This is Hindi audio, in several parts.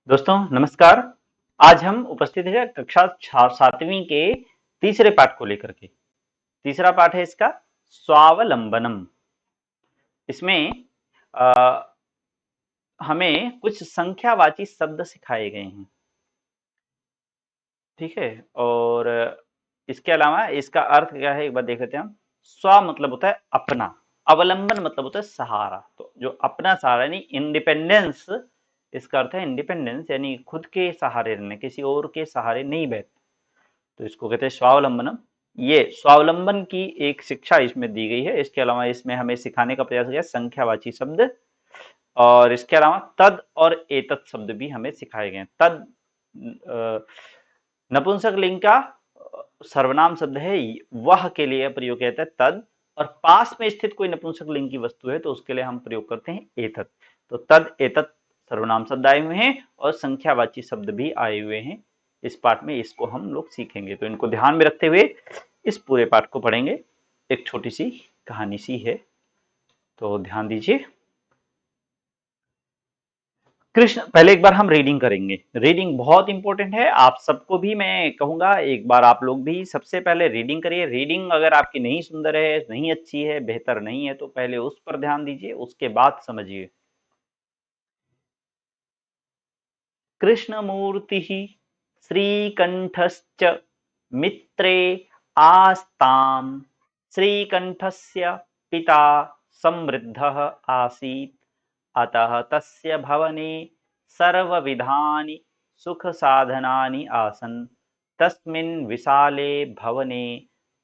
दोस्तों नमस्कार। आज हम उपस्थित हैं कक्षा सातवीं के तीसरे पाठ को लेकर के। तीसरा पाठ है इसका स्वावलंबनम। इसमें आ, हमें कुछ संख्यावाची शब्द सिखाए गए हैं। ठीक है। और इसके अलावा इसका अर्थ क्या है एक बार देख लेते हैं हम। स्व मतलब होता है अपना, अवलंबन मतलब होता है सहारा। तो जो अपना सहारा यानी इंडिपेंडेंस, इसका अर्थ है इंडिपेंडेंस यानी खुद के सहारे रहने, किसी और के सहारे नहीं बैठ, तो इसको कहते हैं स्वावलंबनम। ये स्वावलंबन की एक शिक्षा इसमें दी गई है। इसके अलावा इसमें हमें सिखाने का प्रयास किया संख्यावाची शब्द, और इसके अलावा तद और एतत् शब्द भी हमें सिखाए गए हैं। तद नपुंसक लिंग का सर्वनाम शब्द है, वह के लिए प्रयोग किया जाता है तद, और पास में स्थित कोई नपुंसक लिंग की वस्तु है तो उसके लिए हम प्रयोग करते हैं एतत्। तो तद एतत् सर्वनाम शब्द आए हुए हैं और संख्यावाची शब्द भी आए हुए हैं। इस पाठ में इसको हम लोग सीखेंगे, तो इनको ध्यान में रखते हुए इस पूरे पाठ को पढ़ेंगे। एक छोटी सी कहानी सी है, तो ध्यान दीजिए। कृष्ण, पहले एक बार हम रीडिंग करेंगे। रीडिंग बहुत इंपॉर्टेंट है, आप सबको भी मैं कहूंगा एक बार आप लोग भी सबसे पहले रीडिंग करिए। रीडिंग अगर आपकी नहीं सुंदर है, नहीं अच्छी है, बेहतर नहीं है, तो पहले उस पर ध्यान दीजिए, उसके बाद समझिए। कृष्णमूर्ति श्रीकंठश्च मित्रे आस्ताम्। श्रीकंठस्य पिता समृद्धः आसीत्, अतः तस्य भवने सर्वविधानि सुखसाधनानि आसन्। तस्मिन् विशाले भवने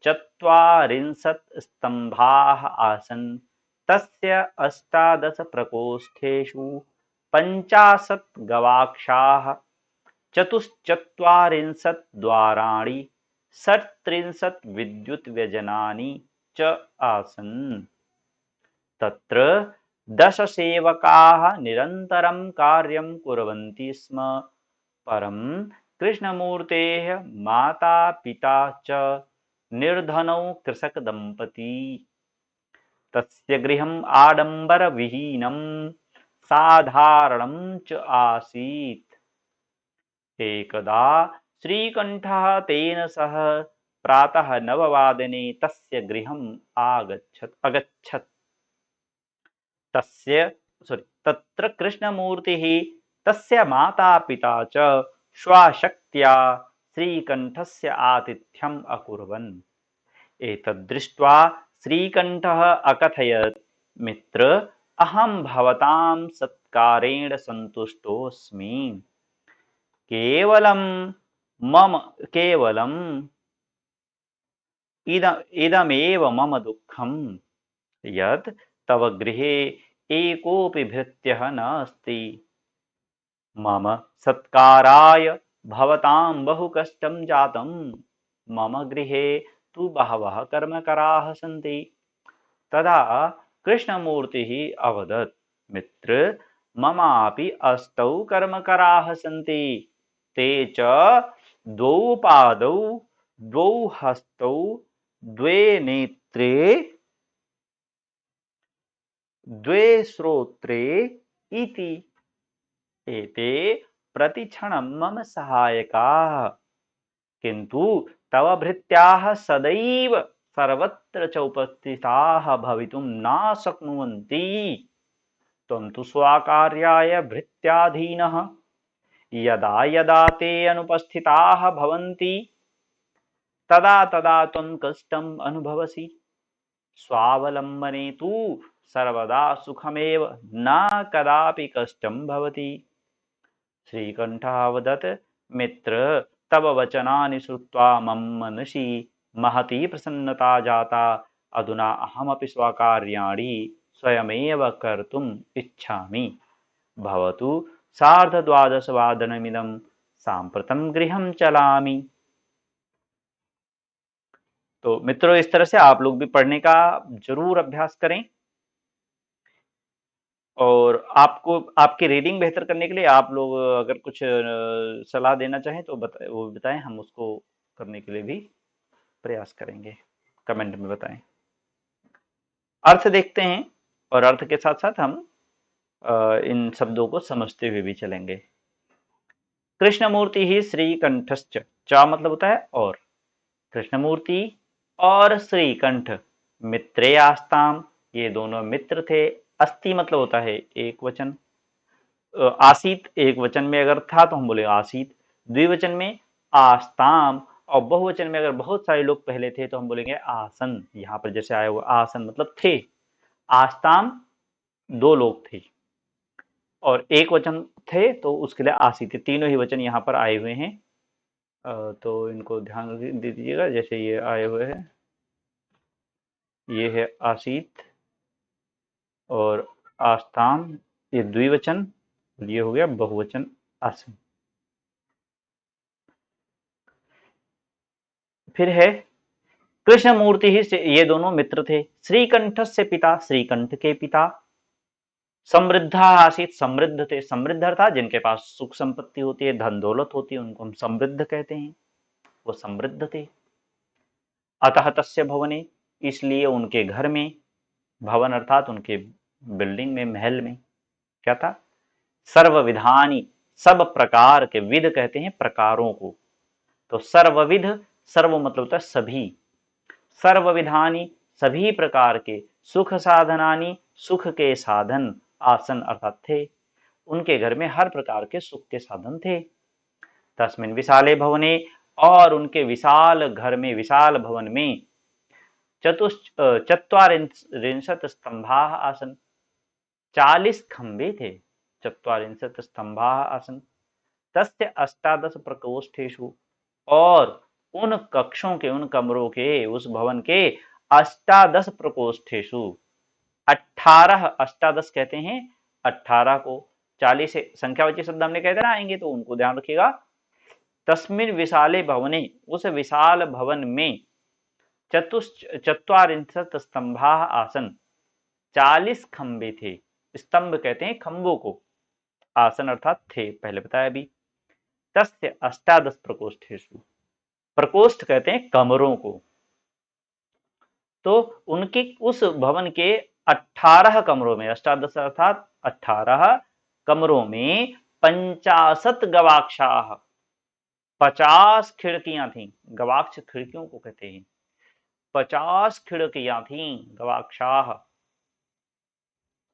चत्वारिंशत् स्तम्भाः आसन्। तस्य अष्टादश प्रकोष्ठेषु 50 गवाक्षाः, चतुश्चत्वारिंशत् द्वाराणि, 37 विद्युद्व्यजनानि च आसन्। तत्र 10 सेवकाः निरन्तरं कार्यं कुर्वन्ति स्म। परं कृष्णमूर्तेः माता पिता च निर्धनौ कृषकदम्पती। तस्य गृहम् आडम्बरविहीनं साधारणं च आसीत्। एकदा श्रीकण्ठः तेन सह प्रातः 9 वादने तस्य गृहम् अगच्छत्। तत्र कृष्णमूर्तिः तस्य माता पिता च स्वशक्त्या श्रीकण्ठस्य आतिथ्यम् अकुर्वन्। एतद्दृष्ट्वा श्रीकण्ठः अकथयत्, मित्र, अहं भवतां सत्कारेण सन्तुष्टोऽस्मि। केवलं केवलम् इदमेव मम दुःखम्, यत् तव गृहे एकोऽपि भृत्यः नास्ति। मम सत्काराय भवतां बहु कष्टं जातं। मम गृहे तु बहवः कर्मकराः सन्ति। तदा कृष्णमूर्तिः अवदत्, मित्र, ममापि 8 कर्मकराः सन्ति। ते च 2 पादौ, 2 हस्तौ, 2 नेत्रे, 2 श्रोत्रे इति। एते प्रतिक्षणं मम सहायकाः, किन्तु तव भृत्याः सदैव सर्वत्र च उपस्थिताः भवितुं न शक्नुवन्ति। त्वं तु स्वाकार्याय भृत्याधीनः। यदा यदा ते अनुपस्थिताः भवन्ति तदा तदा त्वं कष्टम् अनुभवसि। स्वावलम्बने तु सर्वदा सुखमेव, न कदापि कष्टं भवति। श्रीकण्ठः वदत्, मित्र, तव वचनानि श्रुत्वा मम मनसि महती प्रसन्नता जाता। अधुना अहमपि स्वकार्याणि स्वयमेव कर्तुम् इच्छामि। भवतु 12:30 साम्प्रतं गृहं चलामि। तो मित्रों, इस तरह से आप लोग भी पढ़ने का जरूर अभ्यास करें, और आपको आपकी रीडिंग बेहतर करने के लिए आप लोग अगर कुछ सलाह देना चाहें तो वो बताएं, हम उसको करने के लिए भी प्रयास करेंगे। कमेंट में बताएं। अर्थ देखते हैं, और अर्थ के साथ साथ हम इन शब्दों को समझते हुए भी चलेंगे। कृष्णमूर्ति ही श्रीकंठश्च, च मतलब होता है और, कृष्णमूर्ति और श्रीकंठ मित्रे आस्ताम, ये दोनों मित्र थे। अस्ति मतलब होता है एक वचन, आसीत एक वचन में अगर था तो हम बोले आसीत, द्विवचन में आस्ताम, और बहुवचन में अगर बहुत सारे लोग पहले थे तो हम बोलेंगे आसन। यहाँ पर जैसे आया हुआ आसन मतलब थे, आस्ताम दो लोग थे और एक वचन थे तो उसके लिए आसीत, तीनों ही वचन यहाँ पर आए हुए हैं। तो इनको ध्यान दे दीजिएगा, जैसे ये आए हुए हैं, ये है आसीत और आस्ताम, ये द्विवचन, ये हो गया बहुवचन आसन। फिर है कृष्णमूर्ति ही से, ये दोनों मित्र थे। श्रीकंठ से पिता, श्रीकंठ के पिता। समृद्धा आसीत, समृद्ध थे, समृद्ध अर्थात जिनके पास सुख संपत्ति होती है, धन दौलत होती है, उनको हम समृद्ध कहते हैं, वो समृद्ध थे। अतः तस्य भवने, इसलिए उनके घर में, भवन अर्थात उनके बिल्डिंग में, महल में क्या था, सर्वविधानी, सब प्रकार के, विध कहते हैं प्रकारों को, तो सर्वविध, सर्व मतलब होता है सभी, सर्वविधानी सभी प्रकार के, सुख साधनानी सुख के साधन, आसन अर्थात थे, उनके घर में हर प्रकार के सुख के साधन थे। तस्मिन विशाले भवने, और उनके विशाल घर में, विशाल भवन में, चत्वारिंशत् स्तंभा आसन, 40 खंबे थे, चत्वारिंशत् स्तंभा आसन। तस्य अष्टादश प्रकोष्ठेषु, और उन कक्षों के, उन कमरों के, उस भवन के अष्टादश प्रकोष्ठेषु, 18, अष्टादश कहते हैं 18 को, 40 से संख्यावाची शब्द हमने कहते ना आएंगे तो उनको ध्यान रखिएगा। तस्मिन विशाले भवने, उस विशाल भवन में, चत्वारिंशत् स्तंभा आसन, 40 खंबे थे, स्तंभ कहते हैं खंबों को, आसन अर्थात थे, पहले बताया अभी। तस्य अष्टादश प्रकोष्ठेषु, प्रकोष्ठ कहते हैं कमरों को, तो उनके उस भवन के 18 कमरों में, अष्टादश अर्थात 18 कमरों में, 50 गवाक्षाः, 50 खिड़कियां थीं, गवाक्ष खिड़कियों को कहते हैं, 50 खिड़कियां थीं, गवाक्षाः।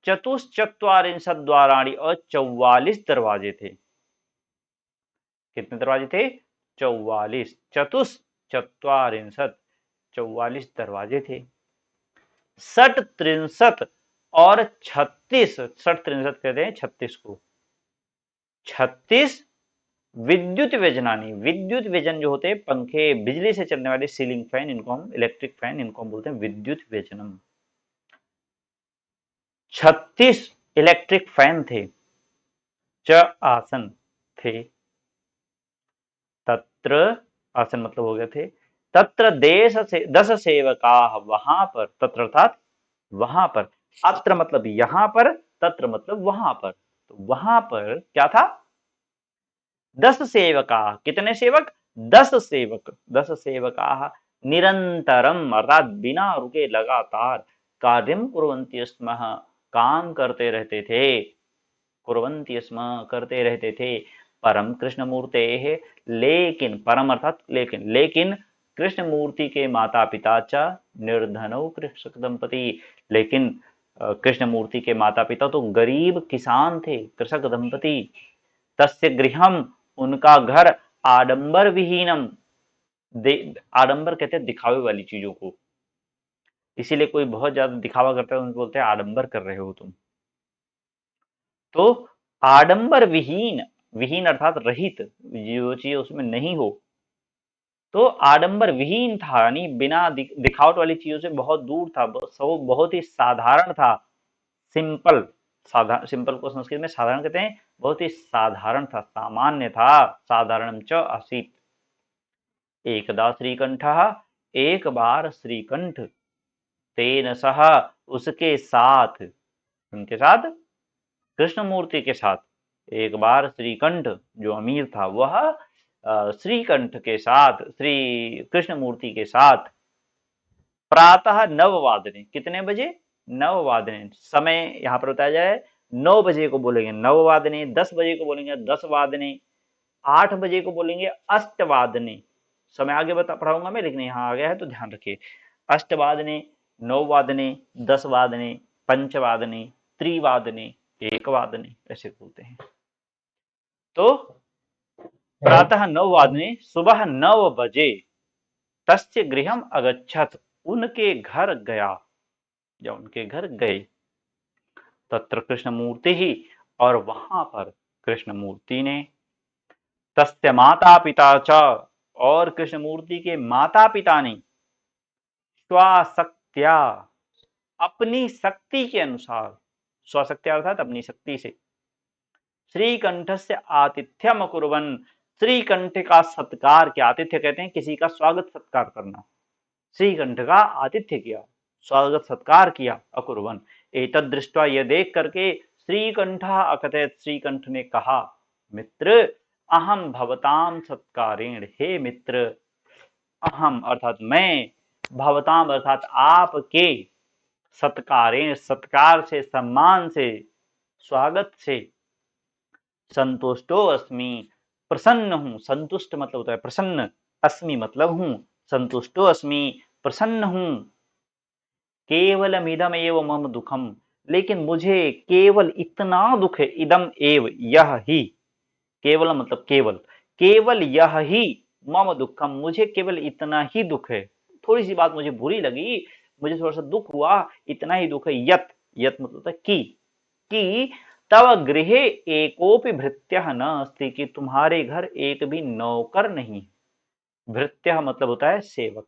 चतुश्चत्वारिंशत् द्वाराणि, और 44 दरवाजे थे। कितने दरवाजे थे? 44, चतुश्चत्वारिंशत्, 44 दरवाजे थे। षट त्रिंशत्, और 36, षट त्रिंशत् कहते हैं 36 को, 36 विद्युत व्यजनानी, विद्युत व्यजन जो होते हैं पंखे, बिजली से चलने वाले सीलिंग फैन, इनको हम इलेक्ट्रिक फैन, इनको हम बोलते हैं विद्युत व्यजनम। 36 इलेक्ट्रिक फैन थे। च आसन थे, तत्र, आसन मतलब हो गए थे, तत्र देश से 10 सेवका, वहां पर, तत्र अर्थात वहां पर, अत्र मतलब यहां पर, तत्र मतलब वहां पर, तो वहां पर क्या था, 10 सेवका, कितने सेवक, 10 सेवक, 10 सेवका, निरंतरम अर्थात बिना रुके लगातार, कार्यम कुर्वन्ति स्म, काम करते रहते थे, कुर्वन्ति स्म करते रहते थे, परम कृष्णमूर्ते, लेकिन, परम अर्थात लेकिन, लेकिन कृष्णमूर्ति के माता पिता च निर्धनौ कृषक दंपति, लेकिन कृष्णमूर्ति के माता पिता तो गरीब किसान थे, कृषक दंपति। तस्य गृहम, उनका घर, आडंबर विहीनम, आडंबर कहते हैं दिखावे वाली चीजों को, इसीलिए कोई बहुत ज्यादा दिखावा करता है उनको बोलते हैं आडंबर कर रहे हो तुम, तो आडंबर विहीन, विहीन अर्थात रहित, जो चीज उसमें नहीं हो, तो आडंबर विहीन था, यानी बिना दिखावट वाली चीजों से बहुत दूर था, सब बहुत ही साधारण था, सिंपल, साधारण, सिंपल को संस्कृत में साधारण कहते हैं, बहुत ही साधारण था, सामान्य था, साधारणम च आसीत्। एकदा श्रीकंठः, एक बार श्रीकंठ, तेन सह, उसके साथ, उनके साथ, कृष्णमूर्ति के साथ, एक बार श्रीकंठ जो अमीर था वह श्रीकंठ के साथ, श्री कृष्णमूर्ति के साथ, प्रातः 9 वादने, कितने बजे, 9 वादने, समय यहाँ पर बताया जाए 9 बजे को बोलेंगे 9 वादने, 10 बजे को बोलेंगे 10 वादने, 8 बजे को बोलेंगे अष्टवादने। समय आगे पढ़ाऊंगा मैं, लेकिन यहाँ आ गया है तो ध्यान रखिए। अष्टवादने, 9 वादने, 10 वादने, पंचवादने, त्रिवादने, एकवादने, ऐसे बोलते हैं। तो प्रातः 9 वादने, सुबह 9 बजे तस्य गृहम अगच्छत, उनके घर गया या उनके घर गए। तत्र कृष्णमूर्ति ही, और वहां पर कृष्णमूर्ति ने, तस्य माता पिता च, और कृष्णमूर्ति के माता पिता ने, स्वशक्त्या, अपनी शक्ति के अनुसार, स्वशक्त्या अर्थात अपनी शक्ति से, श्रीकंठ से आतिथ्यम अकुर्वन्, श्रीकंठ का सत्कार किया। आतिथ्य कहते हैं किसी का स्वागत सत्कार करना। श्रीकंठ का आतिथ्य किया, स्वागत सत्कार किया। अकुर्वन्, एतद् दृष्ट्वा, यह देख करके, श्रीकंठः अकथयत्, श्रीकंठ ने कहा, मित्र अहम भवताम सत्कारेण, हे मित्र, अहम अर्थात मैं, भवताम अर्थात आपके, सत्कारेण सत्कार से, सम्मान से, स्वागत से, संतुष्टो अस्मि, प्रसन्न हूं। संतुष्ट मतलब होता है प्रसन्न, अस्मि मतलब हूं, संतुष्टो अस्मि, प्रसन्न हूं। केवलम इदम एव मम दुखम, लेकिन मुझे केवल इतना दुख है। इदम एव, यह ही, केवल मतलब केवल, केवल यह ही, मम दुखम, मुझे केवल इतना ही दुख है। थोड़ी सी बात मुझे बुरी लगी, मुझे थोड़ा सा दुख हुआ, इतना ही दुख है। यत, यत मतलब होता है कि तव गृहे एकोपि भृत्यः न अस्ति, कि तुम्हारे घर एक भी नौकर नहीं। भृत्यः मतलब होता है सेवक,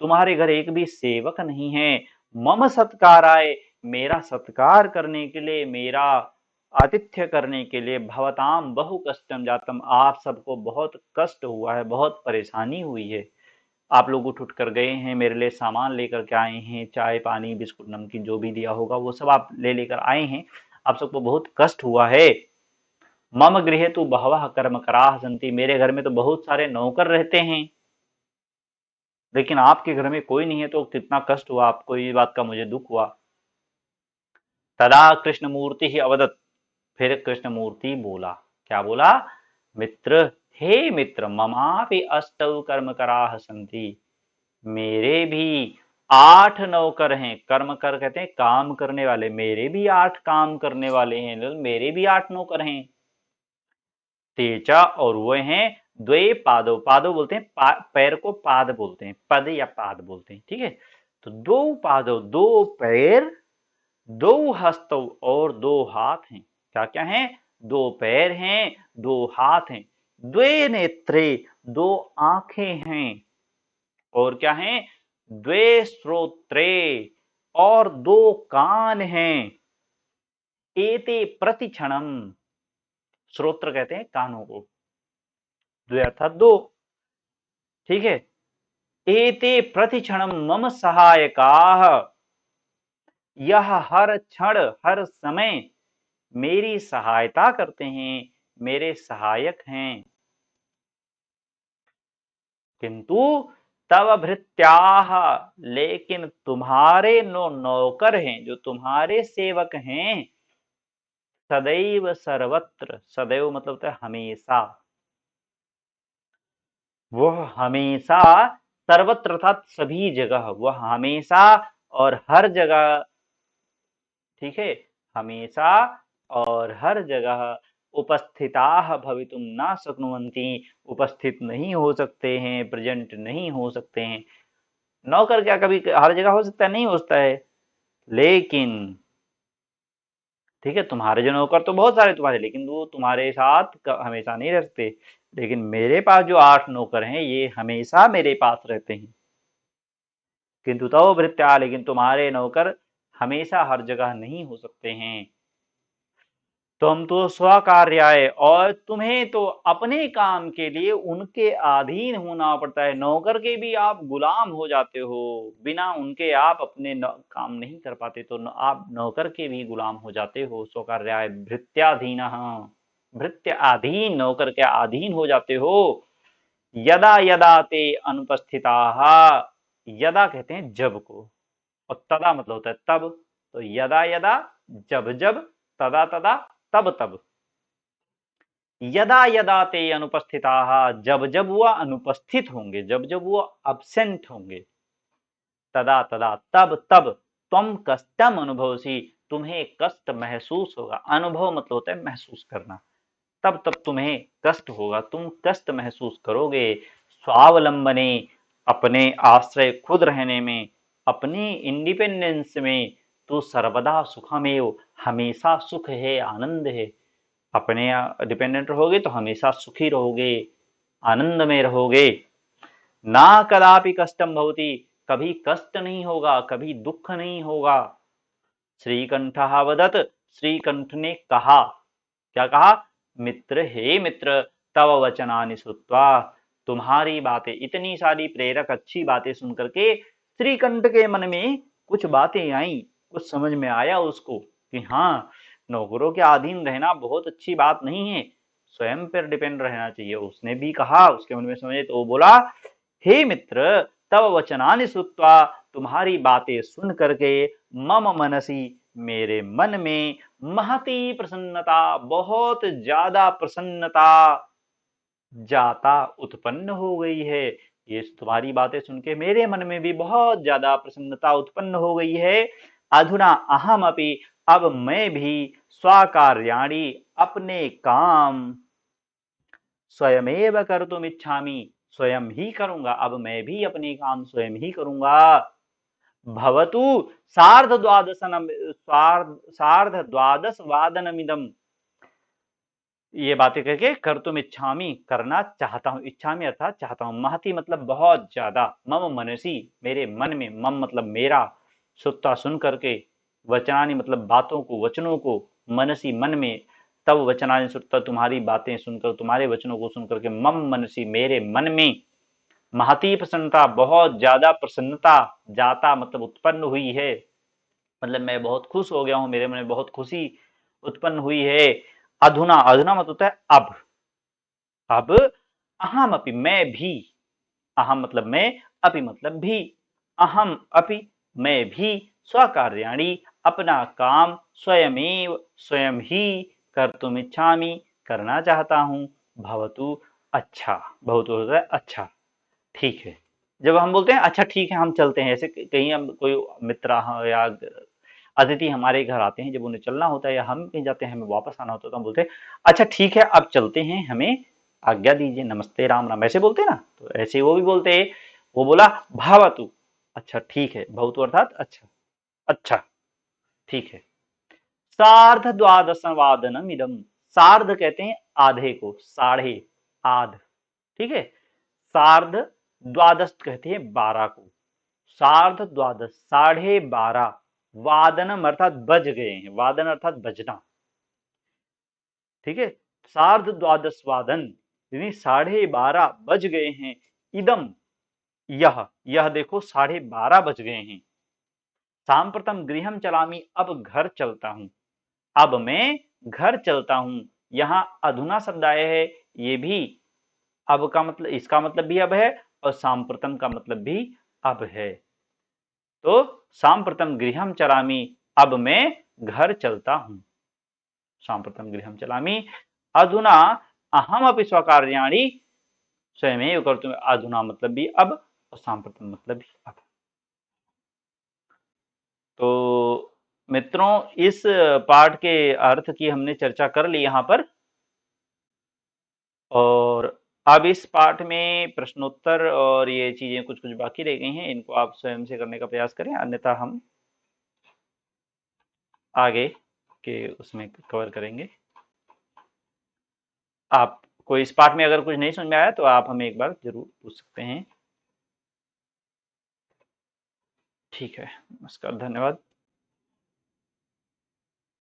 तुम्हारे घर एक भी सेवक नहीं है। मम सत्काराय, मेरा सत्कार करने के लिए, मेरा आतिथ्य करने के लिए, भवताम बहु कष्टम जातम, आप सबको बहुत कष्ट हुआ है, बहुत परेशानी हुई है। आप लोग उठ उठ कर गए हैं, मेरे लिए सामान लेकर के आए हैं, चाय पानी बिस्कुट नमकीन जो भी दिया होगा वो सब आप ले लेकर आए हैं, आप सबको बहुत कष्ट हुआ है। मम गृहे तु बहवः कर्मकराः सन्ति, मेरे घर में तो बहुत सारे नौकर रहते हैं, लेकिन आपके घर में कोई नहीं है, तो कितना कष्ट हुआ आपको, ये बात का मुझे दुख हुआ। तदा कृष्णमूर्ति ही अवदत्, फिर कृष्णमूर्ति बोला, क्या बोला? मित्र, हे मित्र, ममापि अष्टौ कर्मकराः सन्ति, मेरे भी 8 नौकर हैं। कर्म कर कहते हैं काम करने वाले, मेरे भी 8 काम करने वाले हैं, मेरे भी 8 नौकर हैं। तेजा, और वो हैं, द्वे पादो, पादो बोलते हैं पैर को, पाद बोलते हैं, पद या पाद बोलते हैं, ठीक है। तो दो पादो, दो पैर, दो हस्त, और 2 हाथ हैं। क्या क्या हैं? 2 पैर हैं, 2 हाथ हैं। द्वे नेत्रे, 2 आंखें हैं। और क्या हैं? द्वे श्रोत्रे, और 2 कान हैं। एते प्रतिक्षणम, श्रोत्र कहते हैं कानों को, द्वे अर्थात 2, ठीक है। एते प्रतिक्षणम मम सहायकाः, यह हर क्षण हर समय मेरी सहायता करते हैं, मेरे सहायक हैं। किंतु तव भृत्याः, लेकिन तुम्हारे नौकर हैं, जो तुम्हारे सेवक हैं, सदैव सर्वत्र, सदैव मतलब होता है हमेशा, वह हमेशा, सर्वत्र अर्थात सभी जगह, वह हमेशा और हर जगह, ठीक है, हमेशा और हर जगह, उपस्थिताः भवितुम न शक्नुवन्ति, उपस्थित नहीं हो सकते हैं, प्रेजेंट नहीं हो सकते हैं। नौकर क्या कभी हर जगह हो सकता है? नहीं हो सकता है। लेकिन ठीक है, तुम्हारे जो नौकर तो बहुत सारे तुम्हारे, लेकिन वो तुम्हारे साथ हमेशा नहीं रहते। लेकिन मेरे पास जो 8 नौकर हैं, ये हमेशा मेरे पास रहते हैं। किंतु तव भृत्या, लेकिन तुम्हारे नौकर हमेशा हर जगह नहीं हो सकते हैं। तुम तो स्वकार्याय, और तुम्हें तो अपने काम के लिए उनके अधीन होना पड़ता है। नौकर के भी आप गुलाम हो जाते हो, बिना उनके आप अपने काम नहीं कर पाते, तो आप नौकर के भी गुलाम हो जाते हो। स्वकार्याय भृत्याधीन, भृत्य अधीन, नौकर के अधीन हो जाते हो। यदा यदा ते अनुपस्थिता, यदा कहते हैं जब को, और तदा मतलब होता है तब। तो यदा यदा, जब जब, तदा तदा, तब तब। यदा यदा ते अनुपस्थिताः, जब जब वह अनुपस्थित होंगे, जब जब वो अब्सेंट होंगे, तदा तदा, तब तब, त्वम कष्टम अनुभवसी, तुम्हें कष्ट महसूस होगा। अनुभव मतलब होता है महसूस करना। तब तब तुम्हें कष्ट होगा, तुम कष्ट महसूस करोगे। स्वावलंबने, अपने आश्रय खुद रहने में, अपनी इंडिपेंडेंस में, तो सर्वदा सुखमेव, हमेशा सुख है, आनंद है। अपने डिपेंडेंट रहोगे तो हमेशा सुखी रहोगे, आनंद में रहोगे। ना कदापि कष्टम भवति, कभी कष्ट नहीं होगा, कभी दुख नहीं होगा। श्रीकंठ वदत, श्रीकंठ ने कहा, क्या कहा? मित्र, हे मित्र, तव वचनानि श्रुत्वा, तुम्हारी बातें, इतनी सारी प्रेरक अच्छी बातें सुनकर के श्रीकंठ के मन में कुछ बातें आई, कुछ समझ में आया उसको कि हाँ, नौकरों के अधीन रहना बहुत अच्छी बात नहीं है, स्वयं पर डिपेंड रहना चाहिए। उसने भी कहा, उसके मन में समझे तो वो बोला, हे मित्र, तव वचनानि श्रुत्वा, तुम्हारी बातें सुन करके, मम मनसी, मेरे मन में, महती प्रसन्नता, बहुत ज्यादा प्रसन्नता, जाता, उत्पन्न हो गई है। ये तुम्हारी बातें सुन के मेरे मन में भी बहुत ज्यादा प्रसन्नता उत्पन्न हो गई है। अधुना अहम अपि, अब मैं भी, स्वकार्याणि, अपने काम, स्वयमेव कर्तुम इच्छामि, स्वयं ही करूंगा। अब मैं भी अपने काम स्वयं ही करूंगा। भवतु सार्ध द्वादश वादनमिदम, ये बातें करके, कर्तुम इच्छामि, करना चाहता हूं, इच्छामि अर्थात चाहता हूं, महती मतलब बहुत ज्यादा, मम मनसी, मेरे मन में, मम मतलब मेरा, श्रुत्वा सुन करके, वचनानि मतलब बातों को, वचनों को, मनसी मन में, तब वचनानि श्रुत्वा, तुम्हारी बातें सुनकर, तुम्हारे वचनों को सुनकर के, मम मनसी, मेरे मन में, महती प्रसन्नता, बहुत ज्यादा प्रसन्नता, जाता मतलब उत्पन्न हुई है, मतलब मैं बहुत खुश हो गया हूं, मेरे मन में बहुत खुशी उत्पन्न हुई है। अधुना, अधुना मतलब होता है अब अहम अपि, मैं भी, अहम मतलब मैं, अपि मतलब भी, अहम अपि मैं भी, स्वकार्याणि अपना काम, स्वयमेव स्वयं ही, कर्तुम इच्छामि करना चाहता हूं, भवतु अच्छा, भवतु होता है अच्छा, ठीक है। जब हम बोलते हैं अच्छा ठीक है हम चलते हैं, ऐसे कहीं हम कोई मित्र या अतिथि हमारे घर आते हैं, जब उन्हें चलना होता है या हम कहीं जाते हैं हमें वापस आना होता है, तो हम बोलते हैं अच्छा ठीक है अब चलते हैं, हमें आज्ञा दीजिए, नमस्ते राम राम, ऐसे बोलते हैं ना। तो ऐसे वो भी बोलते हैं। वो बोला भवतु, अच्छा ठीक है, भवतु अर्थात अच्छा, अच्छा ठीक है। सार्ध द्वादश वादनम इदम, सार्ध कहते हैं आधे को, साढ़े, आध, ठीक है। सार्ध द्वादश कहते हैं 12 को, सार्ध द्वादश, 12:30, वादनम अर्थात बज गए हैं, वादन अर्थात बजना, ठीक है। सार्ध द्वादश वादन यानी 12:30 बज गए हैं। इदम, यह देखो 12:30 बज गए हैं। सांप्रतम गृहम चलामी, अब घर चलता हूं, अब मैं घर चलता हूं। यहाँ अधुना शब्द आए है, ये भी अब का मतलब, इसका मतलब भी अब है, और सांप्रतम का मतलब भी अब है। तो सांप्रतम गृहम चलामी, अब मैं घर चलता हूं। सांप्रतम गृहम चलामी, अधुना अहम अपि स्वकार्याणि स्वयमेव कर्तुम्, अधुना मतलब भी अब, और सांप्रतम मतलब भी अब। तो मित्रों, इस पाठ के अर्थ की हमने चर्चा कर ली यहाँ पर, और अब इस पाठ में प्रश्नोत्तर और ये चीजें कुछ कुछ बाकी रह गई हैं, इनको आप स्वयं से करने का प्रयास करें, अन्यथा हम आगे के उसमें कवर करेंगे। आप कोई इस पाठ में अगर कुछ नहीं समझ में आया तो आप हमें एक बार जरूर पूछ सकते हैं। ठीक है, नमस्कार, धन्यवाद।